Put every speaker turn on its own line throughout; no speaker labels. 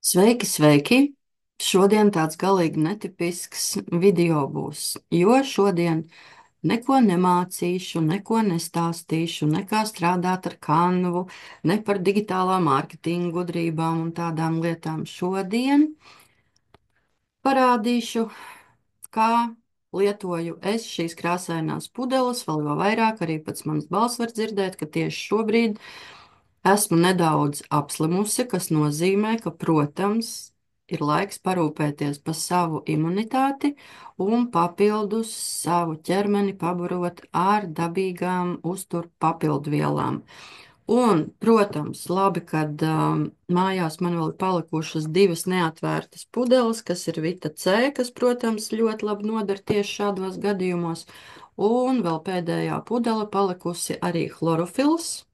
Sveiki, sveiki! Šodien tāds galīgi netipisks video būs, jo šodien neko nemācīšu, neko nestāstīšu, ne kā strādāt ar Canvu, ne par digitālā mārketinga gudrībām un tādām lietām. Šodien parādīšu, kā lietoju es šīs krāsainās pudeles, vēl jau vairāk arī pēc manas balss var dzirdēt, ka tieši šobrīd esmu nedaudz apslimusi, kas nozīmē, ka, protams, ir laiks parūpēties par savu imunitāti un papildus savu ķermeni pabarot ar dabīgām uztur papildvielām. Un, protams, labi, kad mājās man vēl ir palikušas divas neatvērtas pudeles, kas ir Vita C, kas, protams, ļoti labi noder tieši šādos gadījumos. Un vēl pēdējā pudele palikusi arī chlorofils.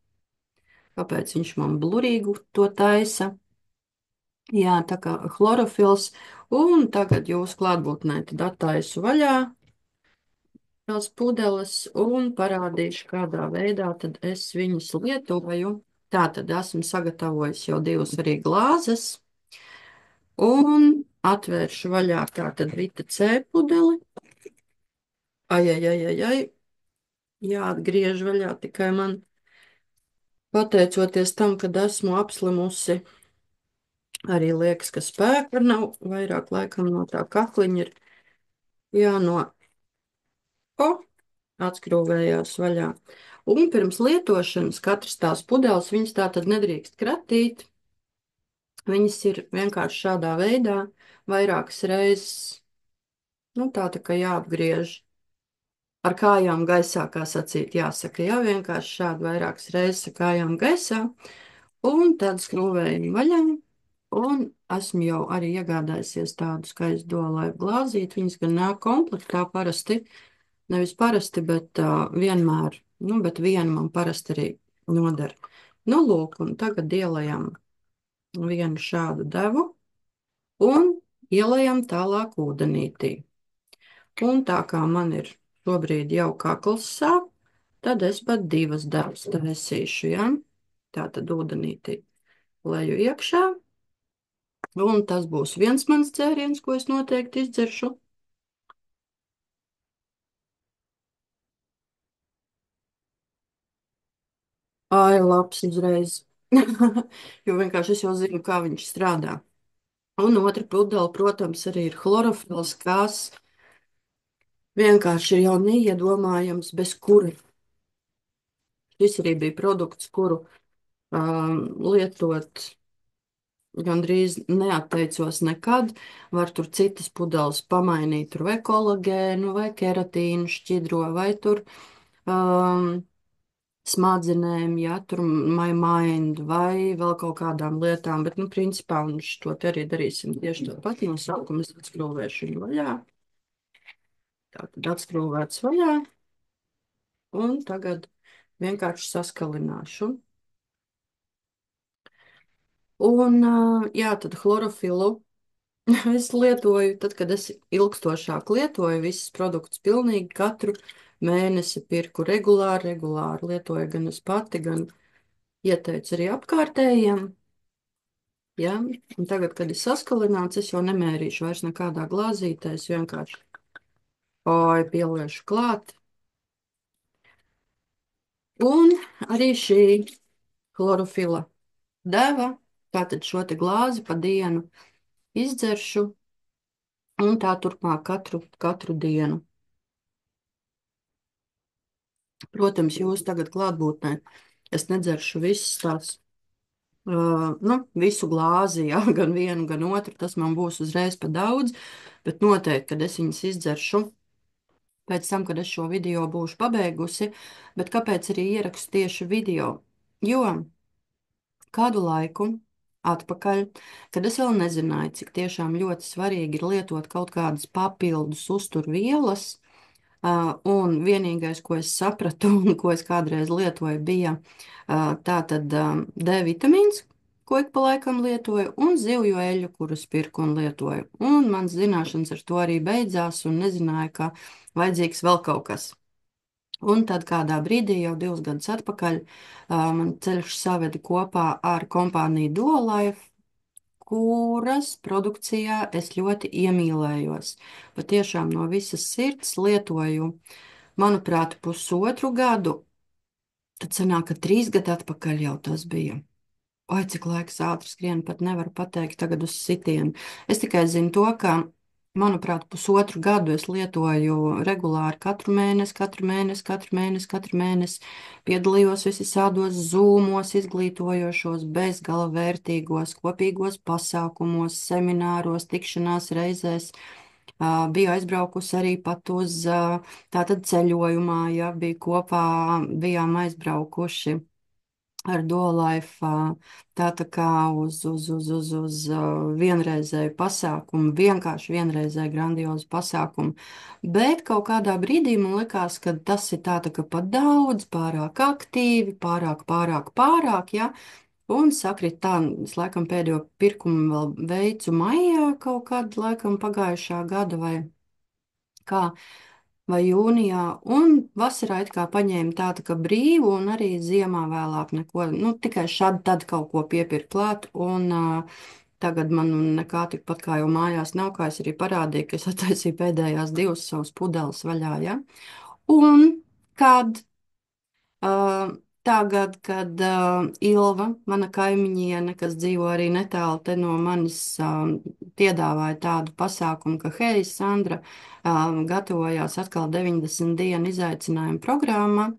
Kāpēc viņš man blurīgu to taisa? Jā, tā kā chlorofils. Un tagad jūs klātbūtnē tad attaisu vaļā tās pudeles un parādīšu, kādā veidā tad es viņus lietoju. Tā tad esmu sagatavojis jau divas arī glāzes un atvēršu vaļā tātad Vita C pudeli. Ai, ai, ai, ai, ai. Jāatgriež vaļā tikai man pateicoties tam, kad esmu apslimusi. Arī liekas, ka spēka nav, vairāk laikam no tā kakliņa ir jāno, o, atskrūvējās vaļā. Un pirms lietošanas katras tās pudeles, viņas tā tad nedrīkst kratīt. Viņas ir vienkārši šādā veidā vairākas reizes, nu tā kā jāapgriež ar kājām gaisā, kā sacīt, jāsaka, jā, vienkārši šādi vairākas reizes ar kājām gaisā. Un tad skrūvējam vaļā. Un esmu jau arī iegādājusies tādu skaistu duolaivu glāzīti. Viņas gan nāk komplektā parasti, nevis parasti, bet vienmēr, nu, bet viena man parasti arī noder. Nu, lūk, un tagad ielējam vienu šādu devu un ielējam tālāk ūdenītī. Un tā kā man ir šobrīd jau kakls sāp, tad es pat divas devas taisīšu, ja? Tā tad ūdenītī leju iekšā. Un tas būs viens mans dzēriens, ko es noteikti izdzeršu. Ai, labs uzreiz. Jo vienkārši es jau zinu, kā viņš strādā. Un otra pudele, protams, arī ir chlorofils, kas vienkārši ir jau neiedomājams, bez kura. Šis arī bija produkts, kuru lietot gandrīz neatteicos nekad. Var tur citas pudeles pamainīt, tur vai kolagēnu, vai keratīnu šķidro, vai tur smadzenēm, ja tur mind vai vēl kaut kādām lietām, bet, nu, principā, un šo te arī darīsim tieši tāpat no sākuma. Es atskrūvēšu viņu vaļā. Tātad atskrūvēts vaļā, un tagad vienkārši saskalināšu. Un, jā, tad chlorofilu es lietoju, tad, kad es ilgstošāk lietoju visus produktus pilnīgi katru mēnesi pirku regulāri lietoju gan es pati, gan ieteicu arī apkārtējiem. Ja? Un tagad, kad ir saskalināts, es jau nemērīšu vairs nekādā glāzītē, es vienkārši pieliešu klāt. Un arī šī chlorofila deva, tātad šo te glāzi pa dienu izdzeršu, un tā turpmāk katru dienu. Protams, jūs tagad klātbūtnē, es nedzeršu visas tās, nu, visu glāzi, jā, gan vienu, gan otru, tas man būs uzreiz pa daudz, bet noteikti, kad es viņas izdzeršu, pēc tam, kad es šo video būšu pabeigusi, bet kāpēc arī ierakstu tieši video? Jo kādu laiku atpakaļ, kad es vēl nezināju, cik tiešām ļoti svarīgi ir lietot kaut kādas papildus uzturvielas, un vienīgais, ko es sapratu un ko es kādreiz lietoju, bija tātad D vitamīns, ko ik pa laikam lietoju, un zivju eļļu, kuras pirku un lietoju. Un mans zināšanas ar to arī beidzās, un nezināju, ka vajadzīgs vēl kaut kas. Un tad kādā brīdī, jau 2 gadus atpakaļ, man ceļš saveda kopā ar kompāniju Duolife, kuras produkcijā es ļoti iemīlējos. Patiešām no visas sirds lietoju, manuprāt, pusotru gadu. Tad sanāk, ka 3 gadi atpakaļ jau tas bija. Oi, cik laiks ātri skrien, pat nevaru pateikt tagad uz sitienu. Es tikai zinu to, ka, manuprāt, pusotru gadu es lietoju regulāri katru mēnesi, katru mēnesi, katru mēnesi, katru mēnesi. Piedalījos visādos zūmos, izglītojošos, bezgala vērtīgos, kopīgos pasākumos, semināros, tikšanās reizēs. Biju aizbraukusi arī pat uz tātad ceļojumā, ja bija kopā, bijām aizbraukuši ar Duolife, tā kā uz vienreizēju pasākumu, vienkārši vienreizēju grandiozu pasākumu. Bet kaut kādā brīdī man likās, ka tas ir tā kā pat daudz, pārāk aktīvi, pārāk, ja. Un sakrit tā, es laikam pēdējo pirkumu vēl veicu maijā kaut kad, laikam pagājušā gada vai kā, vai jūnijā, un vasarā it kā paņēma tādu kā brīvu, un arī ziemā vēlāk neko, nu, tikai šad tad kaut ko piepirkt klāt, un tagad man nekā tikpat kā jau mājās nav, kā es arī parādīju, ka es attaisīju pēdējās 2 savus pudeles vaļā, ja? Un kad tagad, kad Ilva, mana kaimiņiene, kas dzīvo arī netālu te no manis, piedāvāja tādu pasākumu, ka, hei, Sandra, gatavojās atkal 90 dienu izaicinājumu programma,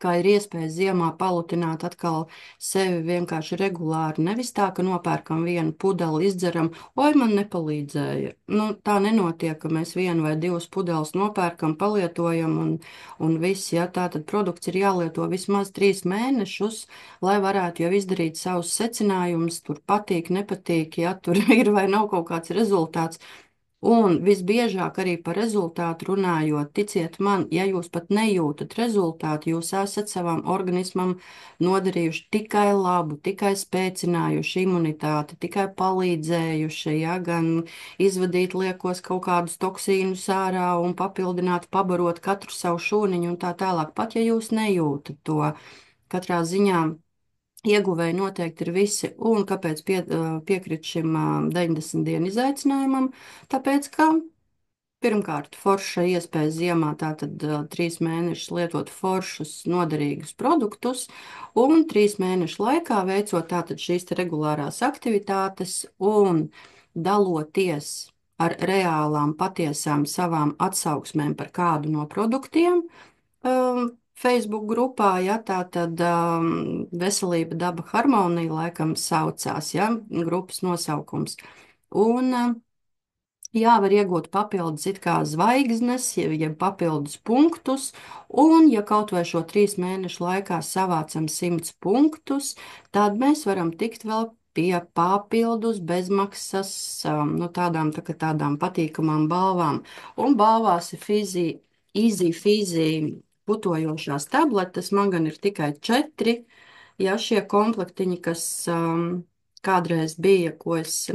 kā ir iespēja ziemā palutināt atkal sevi vienkārši regulāri. Nevis tā, ka nopērkam vienu pudeli, izdzeram, oi, man nepalīdzēja. Nu, tā nenotiek, ka mēs 1 vai 2 pudeles nopērkam, palietojam un viss, ja tā tad produkts ir jālieto vismaz 3 mēnešus, lai varētu jau izdarīt savus secinājumus, tur patīk, nepatīk, ja tur ir vai nav kaut kāds rezultāts. Un visbiežāk arī par rezultātu runājot, ticiet man, ja jūs pat nejūtat rezultātu, jūs esat savam organismam nodarījuši tikai labu, tikai spēcinājuši imunitāti, tikai palīdzējuši, ja, gan izvadīt liekos kaut kādus toksīnus ārā un papildināt, pabarot katru savu šūniņu un tā tālāk, pat ja jūs nejūtat to. Katrā ziņā ieguvēji noteikti ir visi, un kāpēc piekrīt šim 90 dienu izaicinājumam? Tāpēc, ka pirmkārt, forša iespēja ziemā tātad 3 mēnešus lietot foršus, noderīgus produktus, un 3 mēnešu laikā veicot tātad šīs te regulārās aktivitātes un daloties ar reālām, patiesām savām atsauksmēm par kādu no produktiem. Facebook grupā, ja tā tad veselība, daba, harmonija laikam saucās, ja, grupas nosaukums. Un jā, var iegūt papildus it kā zvaigznes, jeb papildus punktus, un ja kaut vai šo 3 mēnešu laikā savācam 100 punktus, tad mēs varam tikt vēl pie papildus bezmaksas, nu tādām patīkamām balvām. Un balvās ir Easy Fizzy putojošās tabletes, man gan ir tikai 4, ja šie komplektiņi, kas kādreiz bija, ko es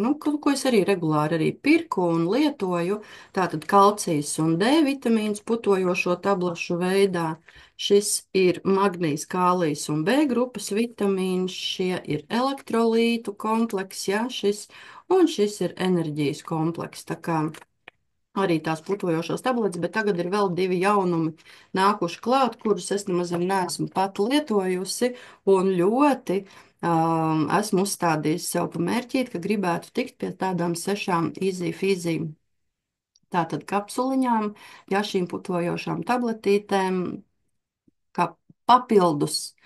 arī regulāri arī pirku un lietoju, tātad kalcijs un D vitamīns putojošo tablešu veidā. Šis ir magnijs, kālijs un B grupas vitamīns, šie ir elektrolītu kompleks, ja, un šis ir enerģijas kompleks. Tā kā arī tās putojošās tabletes, bet tagad ir vēl 2 jaunumi nākuši klāt, kurus es nemaz neesmu pat lietojusi, un ļoti esmu uzstādījis sev pa mērķīt, ka gribētu tikt pie tādām 6 Easy Fizzy tātad kapsuliņām, ja šīm putojošām tabletītēm, kā papildus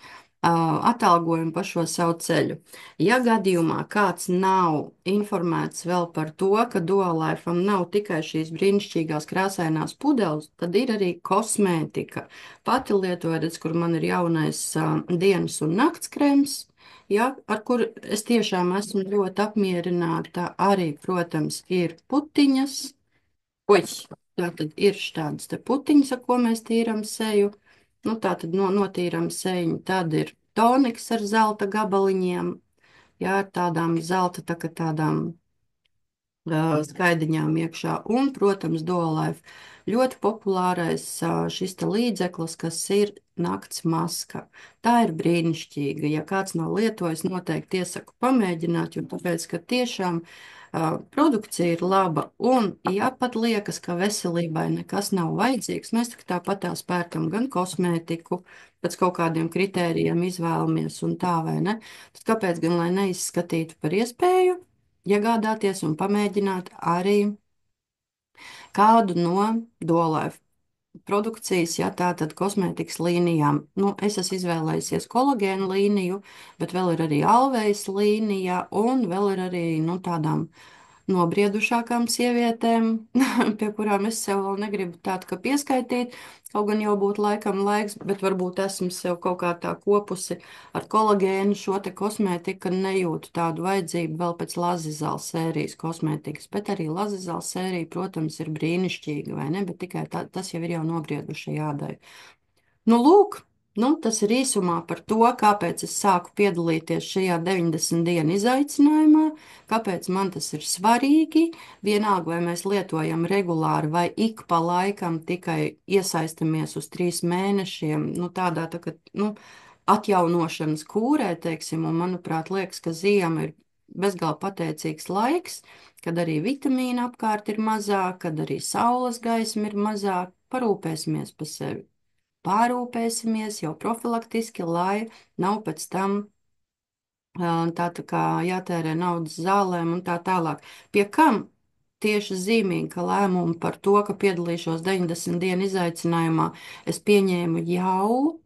atalgojumu pa šo savu ceļu. Ja gadījumā kāds nav informēts vēl par to, ka Duolife'am nav tikai šīs brīnišķīgās krāsainās pudeles, tad ir arī kosmētika. Pati lietoju, redz, kur man ir jaunais dienas un nakts krems, ja, ar kur es tiešām esmu ļoti apmierināta. Arī, protams, ir putiņas. Oi, tā tad ir tādas te putiņas, ar ko mēs tīram seju. Nu, tā tad notīram seju, tad ir toniks ar zelta gabaliņiem, jā, ar tādām zelta, tādām skaidiņām iekšā. Un, protams, Duolife ļoti populārais šis te līdzeklis, kas ir nakts maska. Tā ir brīnišķīga. Ja kāds nav lietojis, noteikti iesaku pamēģināt, jo tāpēc, ka tiešām produkcija ir laba. Un, ja pat liekas, ka veselībai nekas nav vajadzīgs, mēs tāpat tās pērkam gan kosmētiku, pēc kaut kādiem kritērijiem izvēlamies un tā vai ne. Tad kāpēc gan lai neizskatītu par iespēju iegādāties un pamēģināt arī kādu no Dolife produkcijas, ja tā tad kosmētikas līnijām. Nu, es esmu izvēlējusies kolagēnu līniju, bet vēl ir arī alvejas līnija un vēl ir arī, nu, tādām nobriedušākām sievietēm, pie kurām es sev vēl negribu tādu kā pieskaitīt, kaut gan jau būtu laikam laiks, bet varbūt esmu sev kaut kā tā kopusi ar kolagēnu šo te kosmētiku, ka nejūtu tādu vajadzību vēl pēc Lazizāla sērijas kosmētikas, bet arī Lazizāla sērija, protams, ir brīnišķīga, vai ne, bet tikai tas jau ir jau nobrieduši jādara. Nu, lūk, tas ir īsumā par to, kāpēc es sāku piedalīties šajā 90 dienu izaicinājumā, kāpēc man tas ir svarīgi. Vienalga, vai mēs lietojam regulāri vai ik pa laikam tikai iesaistamies uz 3 mēnešiem, tādā tā, ka, atjaunošanas kūrē, teiksim, un manuprāt, liekas, ka ziema ir bezgalīgi pateicīgs laiks, kad arī vitamīna apkārt ir mazāk, kad arī saules gaisma ir mazāk, parūpēsimies par sevi. Pārūpēsimies jau profilaktiski, lai nav pēc tam tā kā jātērē naudas zālēm un tā tālāk. Pie kam tieši zīmīgi, ka lēmumu par to, ka piedalīšos 90 dienu izaicinājumā, es pieņēmu jau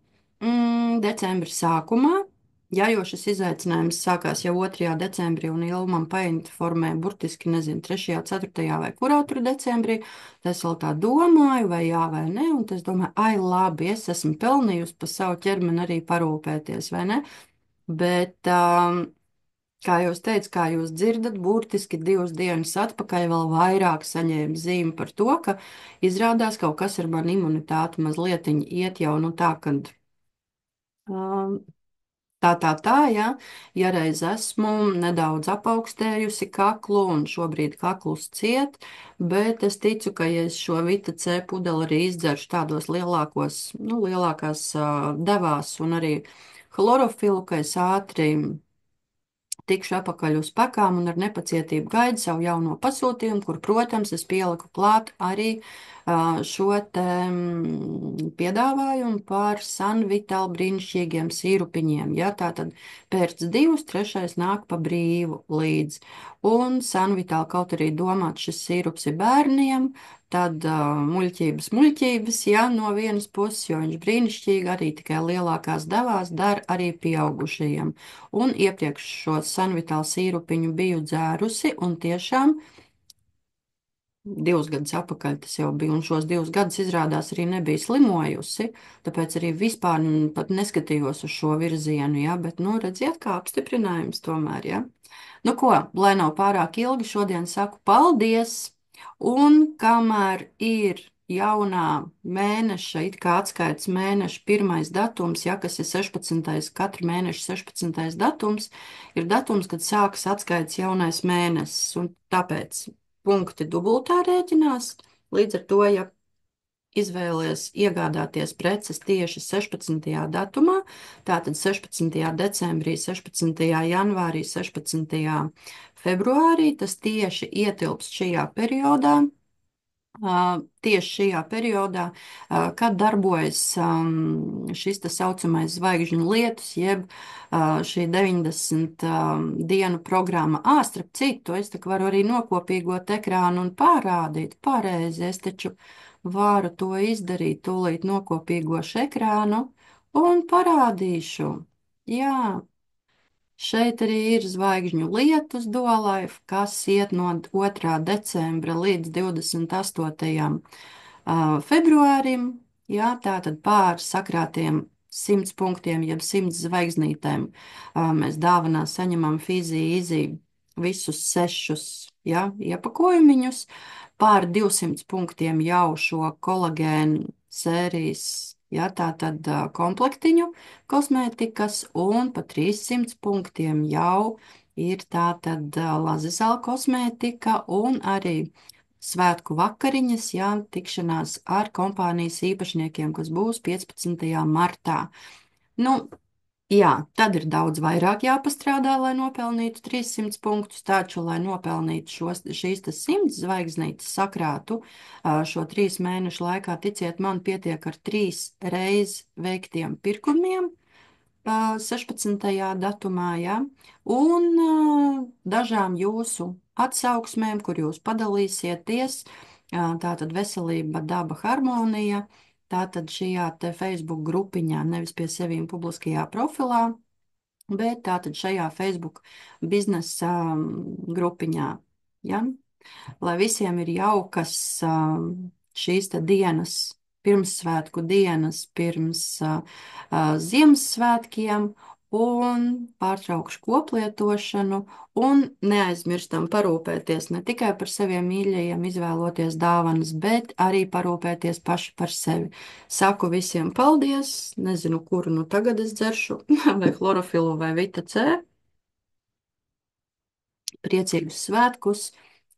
decembra sākumā. Jā, jo šis izaicinājums sākās jau 2. decembrī, un Ilma man painformēja burtiski, nezinu, 3., 4. vai kurā tur decembrī. Tad es vēl tā domāju, vai jā, vai nē, un es domāju, ai, labi, es esmu pelnījusi par savu ķermeni arī parūpēties, vai ne? Bet, kā jūs teicat, kā jūs dzirdat, burtiski 2 dienas atpakaļ vēl vairāk saņēmu zīmi par to, ka izrādās kaut kas ar manu imunitāti mazliet iet jau nu tā, kad um, jā. Ja reiz esmu nedaudz apaugstējusi kaklu un šobrīd kaklus ciet, bet es ticu, ka ja es šo vita C pudeli arī izdzeršu tādos lielākās devās un arī chlorofilu, ka es ātri tikšu atpakaļ uz pakām un ar nepacietību gaidu savu jauno pasūtījumu, kur, protams, es pieliku klāt arī šo te piedāvājumu par Sanvital brīnišķīgiem sīrupiņiem. Ja, tā tad pēc 2, 3 nāk pa brīvu līdz. Un Sanvital kaut arī domāt, šis sīrups ir bērniem, tad muļķības, ja, no vienas puses, jo viņš brīnišķīgi arī tikai lielākās devās dar arī pieaugušajiem. Un iepriekš šo Sanvital sīrupiņu biju dzērusi un tiešām 2 gadus atpakaļ tas jau bija, un šos 2 gadus izrādās arī nebija slimojusi, tāpēc arī vispār pat neskatījos uz šo virzienu, ja, bet, redziet, kā apstiprinājums tomēr, ja. Nu ko, lai nav pārāk ilgi, šodien saku paldies, un kamēr ir jaunā mēneša, it kā atskaites mēneša 1. datums, ja, kas ir 16. katra mēneša 16. datums, ir datums, kad sākas atskaites jaunais mēnesis, un tāpēc punkti dubultā rēķinās. Līdz ar to, ja izvēlies iegādāties preces tieši 16. datumā, tātad 16. decembrī, 16. janvārī, 16. februārī, tas tieši ietilpst šajā periodā. Tieši šajā periodā, kad darbojas šis tā saucamais zvaigžņu lietus, jeb šī 90 dienu programma. Starp citu, es tā varu arī nokopīgot ekrānu un pārādīt pareizi. Es taču varu to izdarīt, tūlīt nokopīgošu ekrānu un parādīšu. Jā. Šeit arī ir zvaigžņu lietus Dolife, kas iet no 2. decembra līdz 28. Februārim. Jā, tātad pār sakrātiem 100 punktiem, jeb 100 zvaigznītēm. Mēs dāvanā saņemam fizī visus 6 iepakojumiņus. Pār 200 punktiem jau šo kolagēnu sērijas. Ja, tā tad komplektiņu kosmētikas un pa 300 punktiem jau ir tā tad Lazizāla kosmētika un arī svētku vakariņas, jā, tikšanās ar kompānijas īpašniekiem, kas būs 15. martā. Nu, jā, tad ir daudz vairāk jāpastrādā, lai nopelnītu 300 punktus, taču, lai nopelnītu šīs 100 zvaigznītes sakrātu šo 3 mēnešu laikā, ticiet man, pietiek ar 3 reiz veiktiem pirkumiem 16. datumā, ja, un dažām jūsu atsauksmēm, kur jūs padalīsieties, tātad veselība, daba, harmonija, tātad šajā te Facebook grupiņā, nevis pie sevīm publiskajā profilā, bet tātad šajā Facebook biznesa grupiņā, ja, lai visiem ir jaukas šīs te dienas, pirmssvētku dienas, pirms Ziemassvētkiem, un pārtraukšu koplietošanu, un neaizmirstam parūpēties ne tikai par saviem mīļajiem, izvēloties dāvanas, bet arī parūpēties paši par sevi. Saku visiem paldies, nezinu, kuru nu tagad es dzeršu, vai chlorofilu vai vita C. Priecīgus svētkus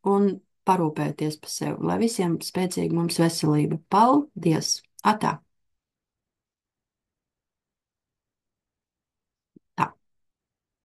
un parūpēties par sevi, lai visiem spēcīga mums veselība. Paldies! Atā!